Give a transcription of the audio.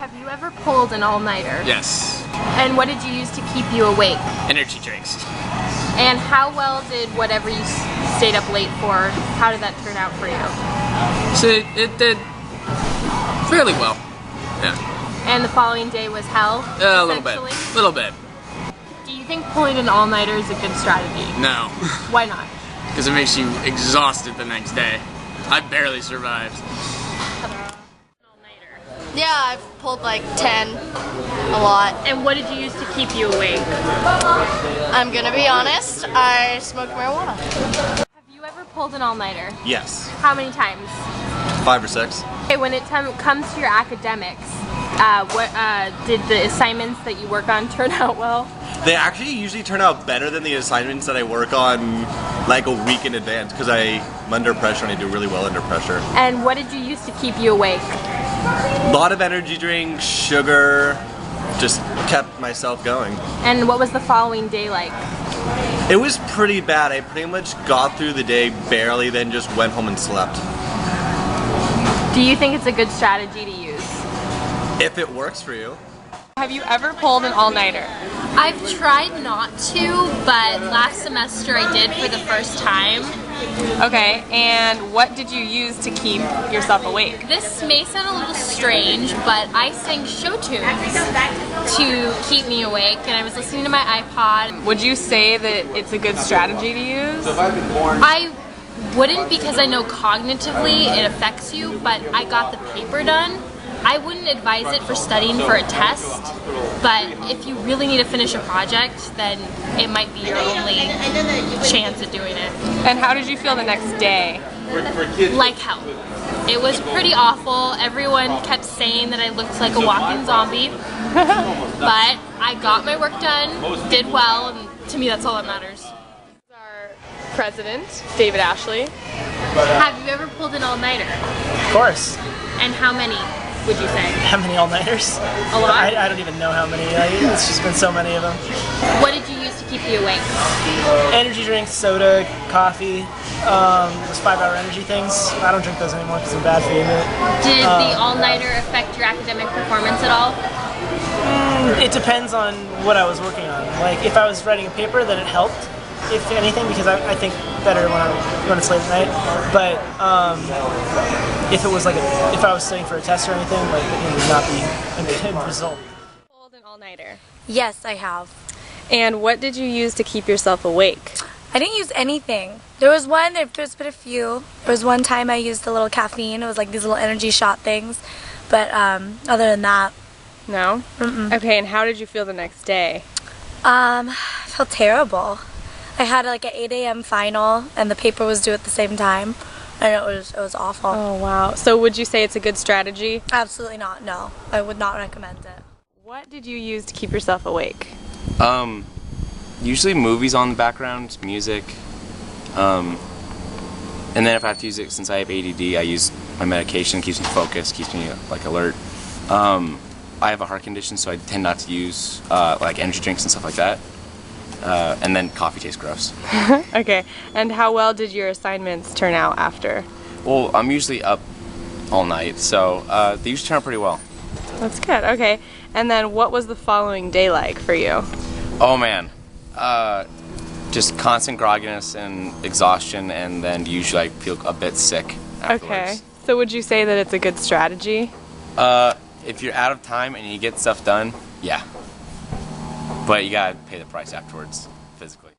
Have you ever pulled an all-nighter? Yes. And what did you use to keep you awake? Energy drinks. And how well did whatever you stayed up late for, how did that turn out for you? So it did fairly well. Yeah. And the following day was hell? A little bit. Little bit. Do you think pulling an all-nighter is a good strategy? No. Why not? Because it makes you exhausted the next day. I barely survived. Yeah, I've pulled like 10, a lot. And what did you use to keep you awake? I'm gonna be honest, I smoked marijuana. Have you ever pulled an all-nighter? Yes. How many times? 5 or 6. Okay, when it comes to your academics, what did the assignments that you work on turn out well? They actually usually turn out better than the assignments that I work on like a week in advance because I'm under pressure and I do really well under pressure. And what did you use to keep you awake? A lot of energy drinks, sugar, just kept myself going. And what was the following day like? It was pretty bad. I pretty much got through the day barely, then just went home and slept. Do you think it's a good strategy to use? If it works for you. Have you ever pulled an all-nighter? I've tried not to, but last semester I did for the first time. Okay, and what did you use to keep yourself awake? This may sound a little strange, but I sang show tunes to keep me awake, and I was listening to my iPod. Would you say that it's a good strategy to use? I wouldn't, because I know cognitively it affects you, but I got the paper done. I wouldn't advise it for studying for a test, but if you really need to finish a project, then it might be your only chance at doing it. And how did you feel the next day? Like hell. It was pretty awful. Everyone kept saying that I looked like a walking zombie, but I got my work done, did well, and to me that's all that matters. Our president, David Ashley. Have you ever pulled an all-nighter? Of course. And how many would you say? How many all-nighters? A lot? I don't even know how many. It's just been so many of them. What did you use to keep you awake? Energy drinks, soda, coffee, those 5-hour energy things. I don't drink those anymore because they're bad for you. Did the all-nighter affect your academic performance at all? It depends on what I was working on. Like if I was writing a paper, then it helped, if anything, because I think better when it's late at night. But if it was like if I was studying for a test or anything, like it would not be a good result. Pulled an all-nighter. Yes, I have. And what did you use to keep yourself awake? I didn't use anything. There's been a few. There was one time I used a little caffeine. It was like these little energy shot things. But other than that, no? Mm-mm. Okay, and how did you feel the next day? I felt terrible. I had like an 8 a.m. final, and the paper was due at the same time, and it was awful. Oh wow! So would you say it's a good strategy? Absolutely not. No, I would not recommend it. What did you use to keep yourself awake? Usually movies on the background, music, and then if I have to use it, since I have ADD, I use my medication. Keeps me focused, keeps me like alert. I have a heart condition, so I tend not to use like energy drinks and stuff like that. And then coffee tastes gross. Okay, and how well did your assignments turn out after? Well, I'm usually up all night, so they usually turn out pretty well. That's good, okay. And then what was the following day like for you? Oh man, just constant grogginess and exhaustion, and then usually I feel a bit sick afterwards. Okay, so would you say that it's a good strategy? If you're out of time and you get stuff done, yeah. But you gotta pay the price afterwards, physically.